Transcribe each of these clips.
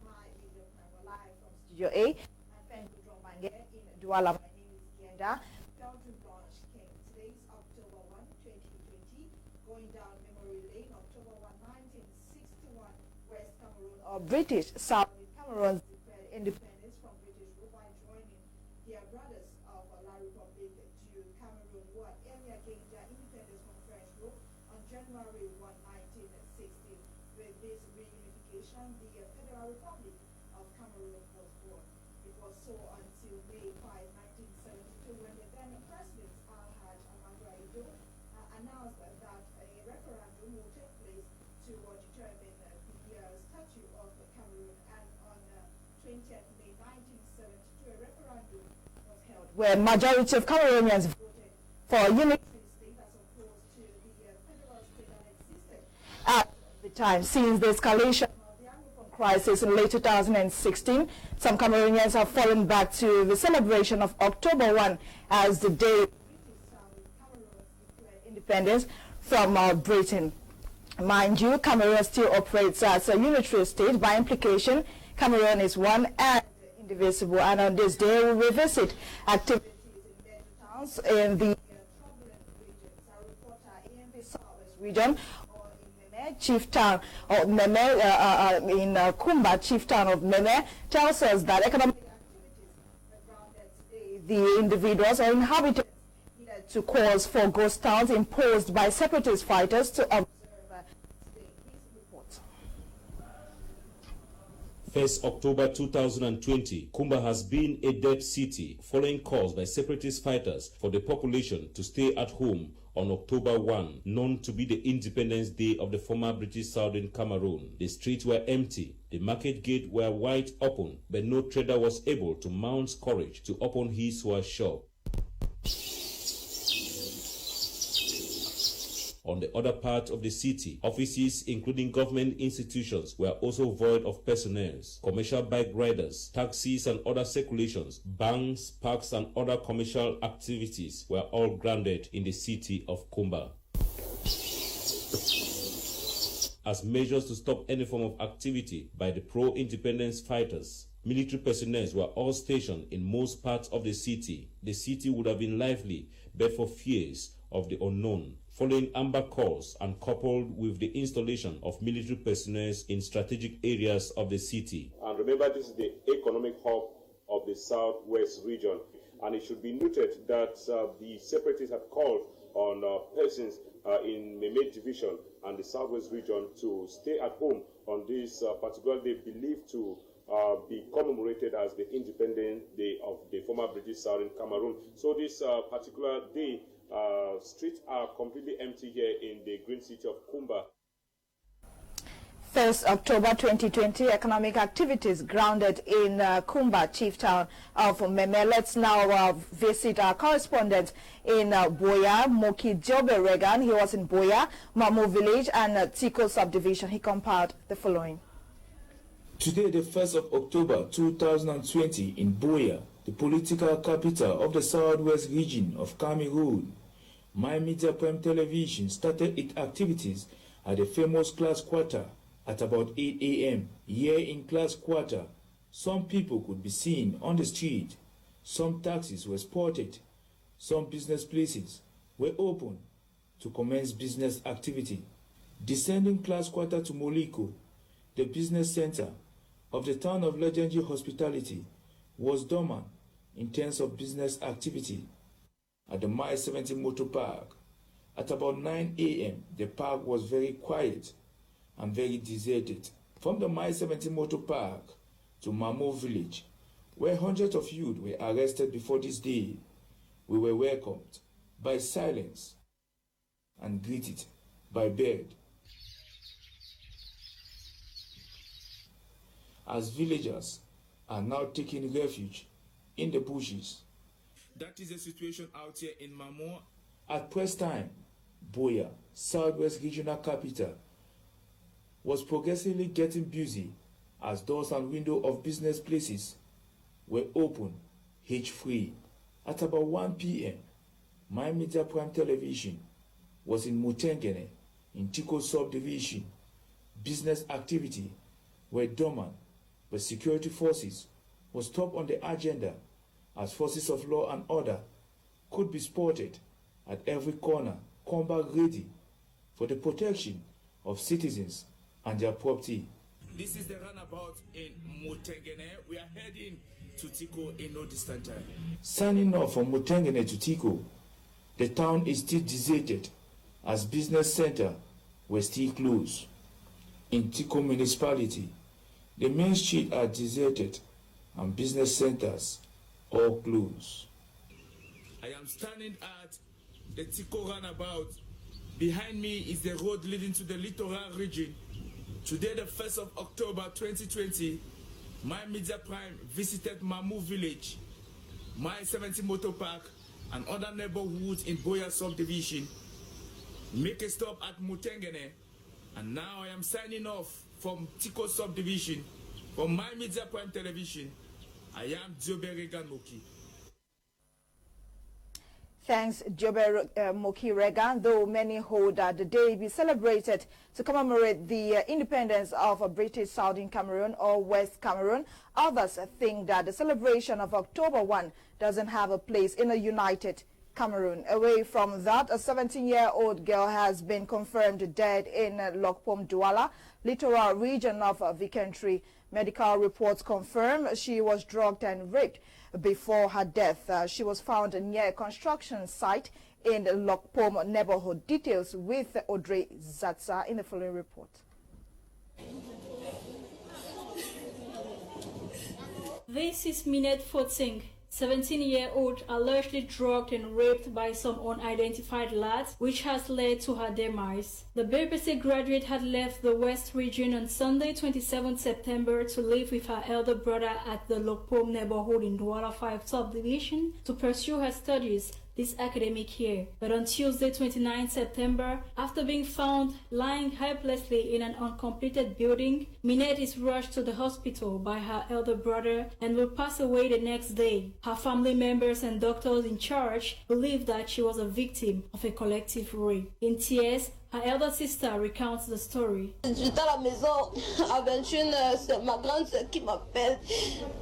Live from Studio A. I'm Pengu Dromange in Douala. My name is Gienda. Belgian Blanche King. Today is October 1, 2020. Going down memory lane, October 1, 1961, West Cameroon or British South Cameroon declared independence from British rule by joining their brothers of La Republique to Cameroon, who had earlier gained their independence from French rule on January 1, 1960. With this reunification, the Federal Republic of Cameroon was born. It was so until May 5, 1972, when the then President Al-Haj Ahmadu announced that a referendum will take place to determine the statute of Cameroon. And on 20th May 1972, a referendum was held where majority of Cameroonians voted for a unitary state as opposed to the federal state that existed at the time. Since the escalation crisis in late 2016, some Cameroonians have fallen back to the celebration of October 1 as the day Cameroon declared independence from Britain. Mind you, Cameroon still operates as a unitary state. By implication, Cameroon is one and indivisible. And on this day, we revisit activities in major towns in the turbulent regions. Our reporter in the southwest region, chief town of Kmer, in Kumba, chief town of Kmer, tells us that economic activities grounded the individuals or inhabitants led to calls for ghost towns imposed by separatist fighters to observe his report. 1st October 2020, Kumba has been a dead city following calls by separatist fighters for the population to stay at home on October 1, known to be the Independence Day of the former British Southern Cameroon. The streets were empty, the market gate were wide open, but no trader was able to mount courage to open his or her shop. On the other part of the city, offices including government institutions were also void of personnel. Commercial bike riders, taxis and other circulations, banks, parks and other commercial activities were all grounded in the city of Kumba. As measures to stop any form of activity by the pro-independence fighters, military personnel were all stationed in most parts of the city. The city would have been lively but for fears of the unknown, following amber calls and coupled with the installation of military personnel in strategic areas of the city. And remember, this is the economic hub of the southwest region. And it should be noted that the separatists had called on persons in Kmer division and the southwest region to stay at home on this particular day believed to be commemorated as the Independence Day of the former British Southern Cameroon. So this particular day, streets are completely empty here in the green city of Kumba. 1st October 2020, economic activities grounded in Kumba, chief town of Kmer. Let's now visit our correspondent in Boya, Moki Jobe Regan. He was in Boya, Mamu village and Tiko subdivision. He compiled the following. Today, the 1st of October 2020 in Boya, the political capital of the southwest region of Cameroon, My Media Prime Television started its activities at the famous class quarter at about 8 a.m. Here in class quarter, some people could be seen on the street, some taxis were spotted, some business places were open to commence business activity. Descending class quarter to Moliko, the business center of the town of legendary hospitality, was dormant in terms of business activity. At the Mile 70 Motor Park, at about 9 a.m., the park was very quiet and very deserted. From the Mile 70 Motor Park to Mamo village, where hundreds of youth were arrested before this day, we were welcomed by silence and greeted by bird. As villagers are now taking refuge in the bushes. That is the situation out here in Mamo. At press time, Boya, southwest regional capital, was progressively getting busy as doors and windows of business places were open, hitch-free. At about 1 p.m., My Media Prime Television was in Mutengene, in Tiko subdivision. Business activity were dormant but security forces was top on the agenda as forces of law and order could be spotted at every corner, Kumba ready for the protection of citizens and their property. This is the runabout in Mutengene. We are heading to Tiko in no distant time. Signing off from Mutengene to Tiko, the town is still deserted as business center were still closed. In Tiko municipality, the main streets are deserted and business centers all closed. I am standing at the Tiko runabout. Behind me is the road leading to the littoral region. Today, the 1st of October 2020, My Media Prime visited Mamu village, My 70 Motor Park, and other neighborhoods in Boya subdivision. Make a stop at Mutengene, and now I am signing off from Tiko subdivision. For My Media Prime Television, I am Jobe Regan Moki. Thanks, Jobe Moki Regan. Though many hold that the day be celebrated to commemorate the independence of British Southern Cameroon or West Cameroon, others think that the celebration of October 1 doesn't have a place in a united Cameroon. Away from that, a 17-year-old girl has been confirmed dead in Lokpom Douala, littoral region of the country. Medical reports confirm she was drugged and raped before her death. She was found near a construction site in the Lokpom neighborhood. Details with Audrey Zatsa in the following report. This is Minette Fotsing, 17-year-old, allegedly drugged and raped by some unidentified lads, which has led to her demise. The BBC graduate had left the West region on Sunday, 27 September, to live with her elder brother at the Lokpom neighborhood in Douala 5 subdivision to pursue her studies this academic year. But on Tuesday, 29 September, after being found lying helplessly in an uncompleted building, Minette is rushed to the hospital by her elder brother and will pass away the next day. Her family members and doctors in charge believe that she was a victim of a collective rape. In tears, her elder sister recounts the story. J'étais à la maison à 21h, c'est ma grande soeur qui m'appelle.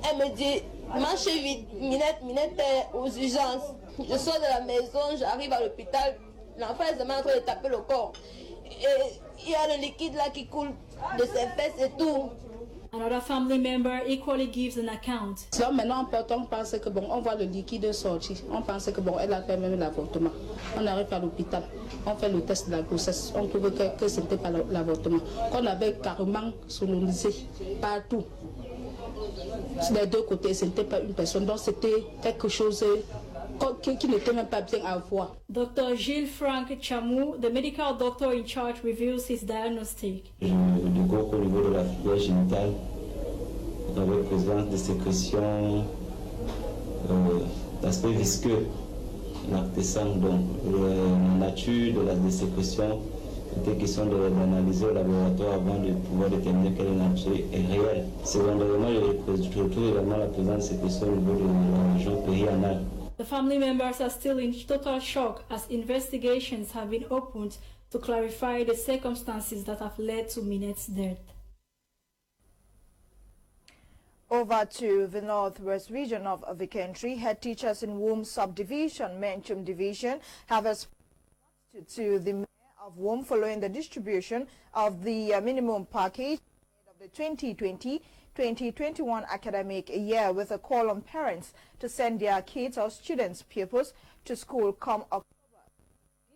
Elle me dit, marchez vite, Minette est aux urgences. Je sors de la maison, j'arrive à l'hôpital, l'enfant est en train de taper le corps. Et il y a le liquide là qui coule de ses fesses et tout. Another family member equally gives an account. Là, maintenant, on pense que bon, on voit le liquide sortir. On pense que bon, elle a fait même l'avortement. On arrive à l'hôpital, on fait le test de la grossesse. On trouve que ce n'était pas l'avortement. Qu'on avait carrément sonorisé partout. Les deux côtés, ce n'était pas une personne. Donc c'était quelque chose qui n'était même pas bien à voir. Dr. Gilles Frank Chamou, the medical doctor in charge, reveals his diagnostic. Je découvre qu'au niveau de la filière génitale, il y avait présence de sécrétions d'aspect visqueux, lactescent. Donc la nature de la sécrétion était question d'analyser au laboratoire avant de pouvoir déterminer quelle nature est réelle. Secondairement, je retrouve également la présence de sécrétions au niveau de la région périanale. The family members are still in total shock as investigations have been opened to clarify the circumstances that have led to Minette's death. Over to the northwest region of the country, head teachers in Womb subdivision, Menchum division, have responded to the mayor of Womb following the distribution of the minimum package of the 2020-2021 academic year, with a call on parents to send their kids or students, pupils, to school come October.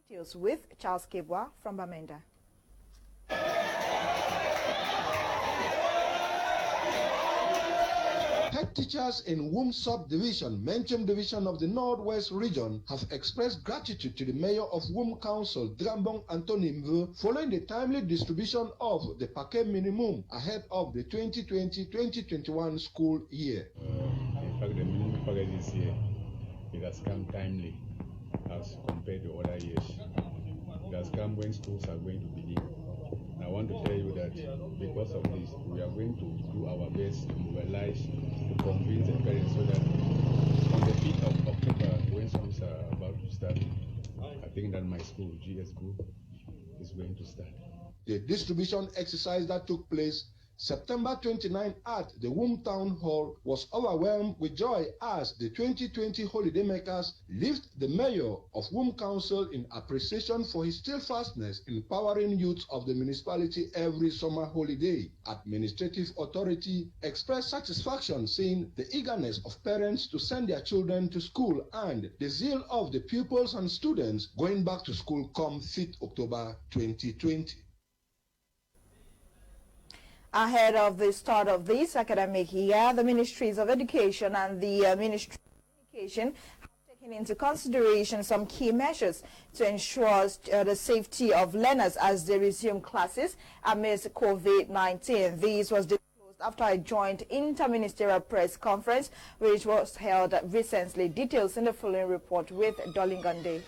Details with Charles Kebwa from Bamenda. Head teachers in Womb subdivision, Menchum division of the Northwest region, have expressed gratitude to the mayor of Womb Council, Drambong Antonimvu, following the timely distribution of the paquet minimum ahead of the 2020-2021 school year. In fact, the minimum package this year, it has come timely as compared to other years. It has come when schools are going to begin. I want to tell you that because of this, we are going to do our best to mobilize, to convince the parents so that on the 5th of October, when schools are about to start, I think that my school, GS Group, is going to start. The distribution exercise that took place September 29 at the Womb Town Hall was overwhelmed with joy as the 2020 holidaymakers lift the mayor of Womb Council in appreciation for his steadfastness in empowering youth of the municipality every summer holiday. Administrative authority expressed satisfaction seeing the eagerness of parents to send their children to school and the zeal of the pupils and students going back to school come 5th October 2020. Ahead of the start of this academic year, the Ministries of Education and the Ministry of Communication have taken into consideration some key measures to ensure the safety of learners as they resume classes amidst COVID-19. This was disclosed after a joint interministerial press conference which was held recently. Details in the following report with Dolingande.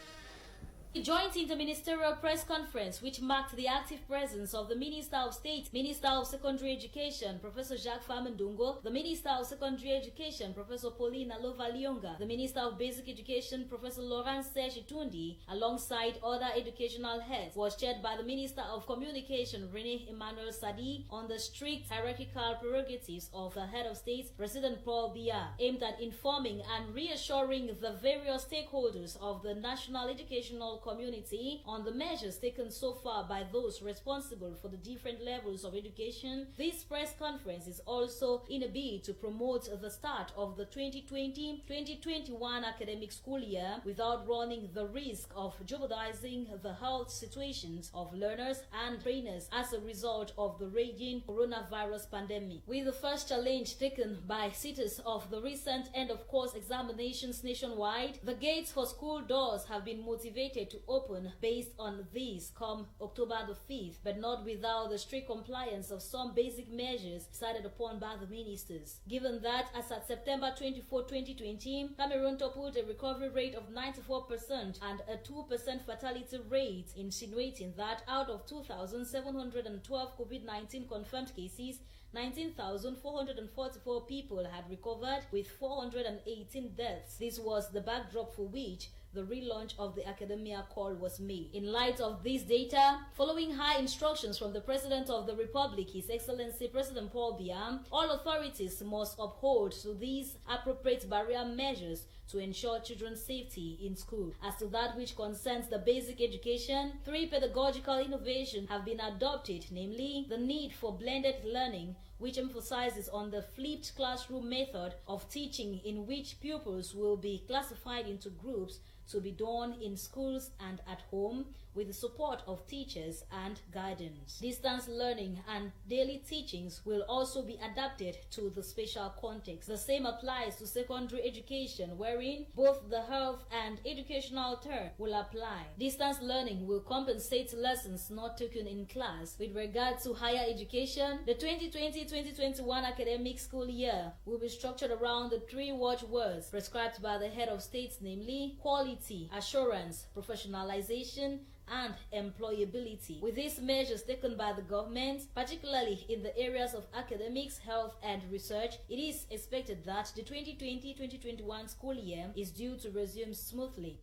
The joint interministerial press conference, which marked the active presence of the Minister of State, Minister of Secondary Education, Professor Jacques Famandungo, the Minister of Secondary Education, Professor Pauline Alova-Lionga, the Minister of Basic Education, Professor Laurent Serge Tundi, alongside other educational heads, was chaired by the Minister of Communication, René Emmanuel Sadi, on the strict hierarchical prerogatives of the head of state, President Paul Biya, aimed at informing and reassuring the various stakeholders of the national educational community on the measures taken so far by those responsible for the different levels of education. This press conference is also in a bid to promote the start of the 2020-2021 academic school year without running the risk of jeopardizing the health situations of learners and trainers as a result of the raging coronavirus pandemic. With the first challenge taken by sitters of the recent end-of-course examinations nationwide, the gates for school doors have been motivated to open based on these come October the 5th, but not without the strict compliance of some basic measures decided upon by the ministers. Given that, as at September 24, 2020, Cameroon toppled a recovery rate of 94% and a 2% fatality rate, insinuating that out of 2,712 COVID-19 confirmed cases, 19,444 people had recovered, with 418 deaths. This was the backdrop for which the relaunch of the academia call was made. In light of this data, following high instructions from the President of the Republic, His Excellency President Paul Biya, all authorities must uphold to these appropriate barrier measures to ensure children's safety in school. As to that which concerns the basic education, 3 pedagogical innovations have been adopted, namely the need for blended learning, which emphasizes on the flipped classroom method of teaching in which pupils will be classified into groups to be done in schools and at home with the support of teachers and guidance. Distance learning and daily teachings will also be adapted to the special context. The same applies to secondary education, wherein both the health and educational turn will apply. Distance learning will compensate lessons not taken in class. With regard to higher education, the 2020-2021 academic school year will be structured around the 3 watchwords prescribed by the head of states, namely quality, assurance, professionalization, and employability. With these measures taken by the government, particularly in the areas of academics, health, and research, it is expected that the 2020-2021 school year is due to resume smoothly.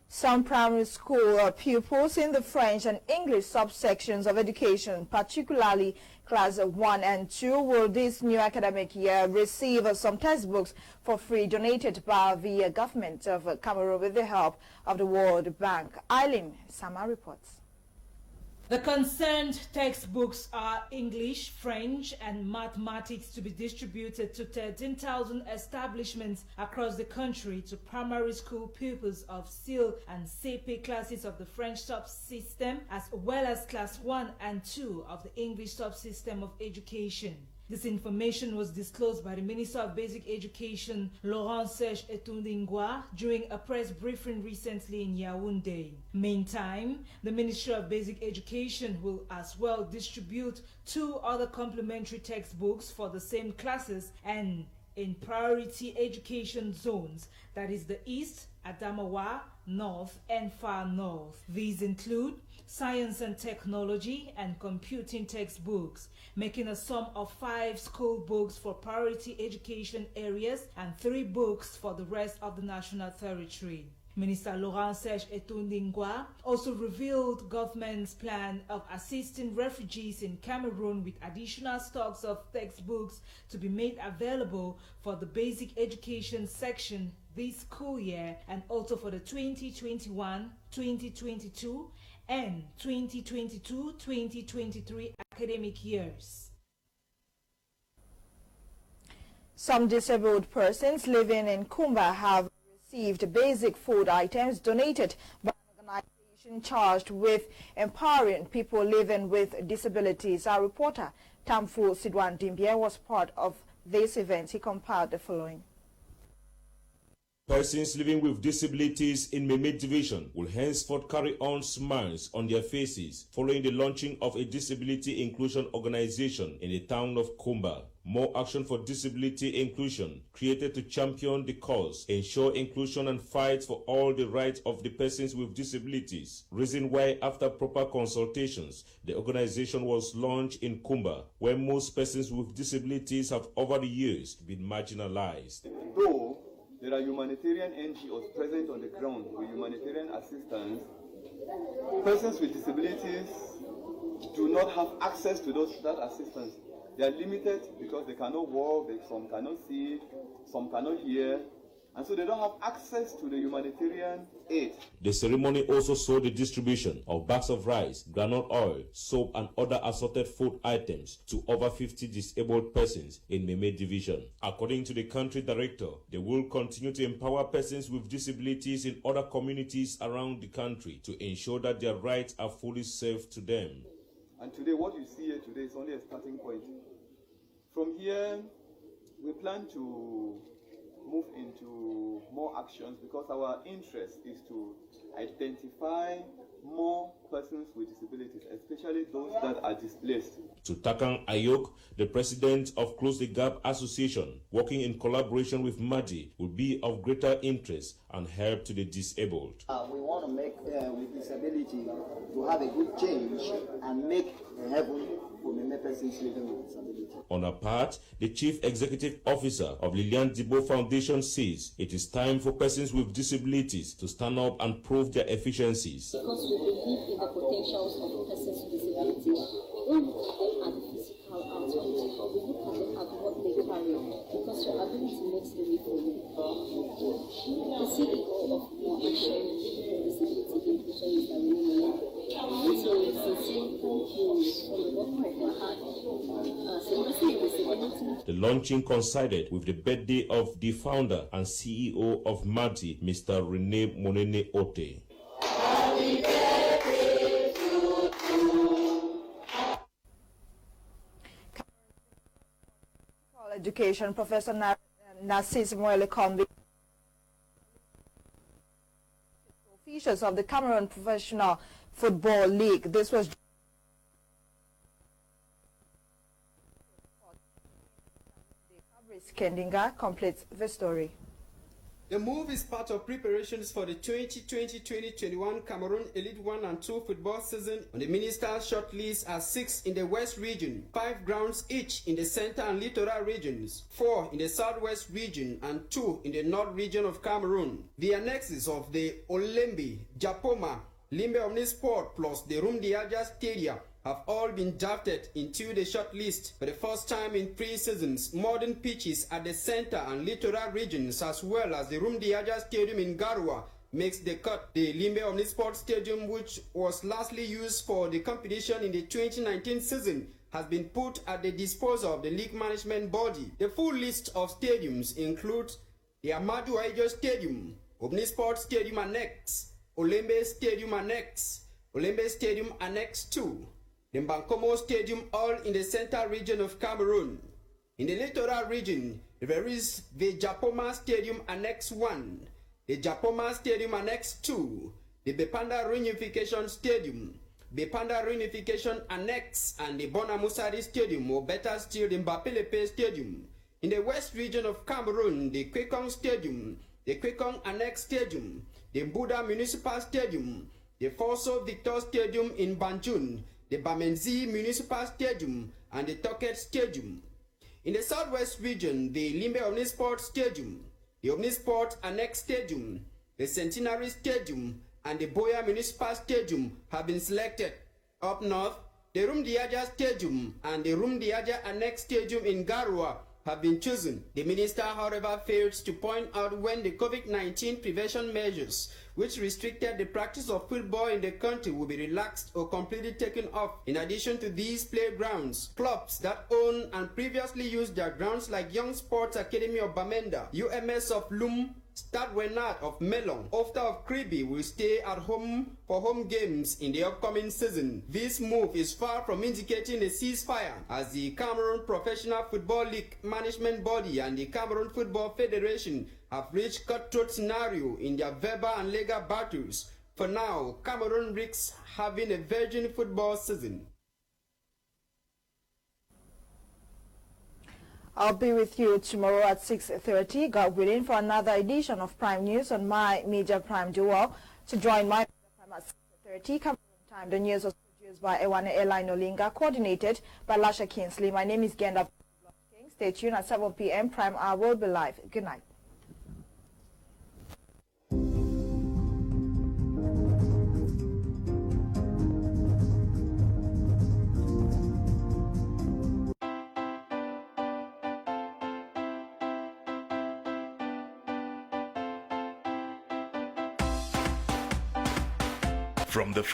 Some primary school pupils in the French and English subsections of education, particularly class 1 and 2, will this new academic year receive some textbooks for free donated by the government of Cameroon with the help of the World Bank. Eileen Sama reports. The concerned textbooks are English, French, and mathematics to be distributed to 13,000 establishments across the country to primary school pupils of CIL and CP classes of the French subsystem, as well as class 1 and 2 of the English subsystem of education. This information was disclosed by the Minister of Basic Education, Laurent Serge Etundingwa, during a press briefing recently in Yaoundé. Meantime, the Ministry of Basic Education will as well distribute 2 other complementary textbooks for the same classes and in priority education zones, that is the East, Adamawa, North, and Far North. These include Science and Technology and Computing textbooks, making a sum of 5 school books for priority education areas and 3 books for the rest of the national territory. Minister Laurent Serge Etondingwa also revealed government's plan of assisting refugees in Cameroon with additional stocks of textbooks to be made available for the basic education section this school year and also for the 2021-2022 and 2022-2023 academic years. Some disabled persons living in Kumba have received basic food items donated by an organization charged with empowering people living with disabilities. Our reporter, Tamfu Sidwan Dimbia, was part of this event. He compiled the following. Persons living with disabilities in Meme Division will henceforth carry on smiles on their faces following the launching of a disability inclusion organization in the town of Kumba. More Action for Disability Inclusion, created to champion the cause, ensure inclusion and fight for all the rights of the persons with disabilities. Reason why, after proper consultations, the organization was launched in Kumba, where most persons with disabilities have over the years been marginalized. Though there are humanitarian NGOs present on the ground with humanitarian assistance, persons with disabilities do not have access to that assistance. They are limited because they cannot walk, some cannot see, some cannot hear, and so they don't have access to the humanitarian aid. The ceremony also saw the distribution of bags of rice, groundnut oil, soap, and other assorted food items to over 50 disabled persons in Meme Division. According to the country director, they will continue to empower persons with disabilities in other communities around the country to ensure that their rights are fully served to them. And today, what you see here today is only a starting point. From here, we plan to move into more actions because our interest is to identify more persons with disabilities, especially those that are displaced. To Takan Ayok, the president of Close the Gap Association, working in collaboration with MADI, will be of greater interest and help to the disabled. We want to make with disability to have a good change and make a heaven for many persons living with disability. On her part, the Chief Executive Officer of Lilian Dibo Foundation says it is time for persons with disabilities to stand up and prove their efficiencies. Because we believe in the potentials of persons with disabilities, we don't look at the physical output, we look at what they carry, because your ability makes the way for you. The CEO of More Action for Disability Inclusion is the Renee. So sincerely thank you for the work of your heart. The launching coincided with the birthday of the founder and CEO of MADI, Mr. Rene Monene Ote. Happy birthday to you. Education Professor Narcisse Moele Kombi, officials of the Cameroun Professional Football League. This was Kendinga completes the story. The move is part of preparations for the 2020-2021 Cameroon Elite 1 and 2 football season. On the minister's shortlist are 6 in the West region, 5 grounds each in the center and littoral regions, 4 in the Southwest region and 2 in the North region of Cameroon. The annexes of the Olembe, Japoma, Limbe Omnisport plus the Rumdiaja Stadium have all been drafted into the shortlist for the first time in 3 seasons. Modern pitches at the center and littoral regions as well as the Rumdiaja Stadium in Garua makes the cut. The Limbe Omnisport Stadium, which was lastly used for the competition in the 2019 season, has been put at the disposal of the league management body. The full list of stadiums includes the Amadou Aïdjo Stadium, Omnisport Stadium Annex, Olembe Stadium Annex, Olembe Stadium Annex 2, the Bankomo Stadium, all in the central region of Cameroon. In the littoral region, there is the Japoma Stadium Annex 1, the Japoma Stadium Annex 2, the Bepanda Reunification Stadium, Bepanda Reunification Annex, and the Bonamusari Stadium, or better still, the Mbapelepe Stadium. In the west region of Cameroon, the Kwekong Stadium, the Kwekong Annex Stadium, the Buda Municipal Stadium, the Fosso Victor Stadium in Banjul, the Bamenzi Municipal Stadium, and the Toket Stadium. In the southwest region, the Limbe Omnisport Stadium, the Omnisport Annex Stadium, the Centenary Stadium, and the Boya Municipal Stadium have been selected. Up north, the Rumdiaja Stadium and the Rumdiaja Annex Stadium in Garua have been chosen. The minister, however, fails to point out when the COVID-19 prevention measures, which restricted the practice of football in the country, will be relaxed or completely taken off. In addition to these playgrounds, clubs that own and previously used their grounds like Young Sports Academy of Bamenda, UMS of Lum, Stade Wenat of Melon, Ofta of Kribi will stay at home for home games in the upcoming season. This move is far from indicating a ceasefire, as the Cameroon Professional Football League Management Body and the Cameroon Football Federation have reached cutthroat scenario in their verbal and legal battles. For now, Cameroon risks having a virgin football season. I'll be with you tomorrow at 6:30. God willing, for another edition of Prime News on my Media Prime Duo. To join my Prime at 6:30 Cameroon time, the news was produced by Ewane Airline Olinga, coordinated by Lasha Kingsley. My name is Genda. Stay tuned at 7 p.m. Prime Hour will be live. Good night. From the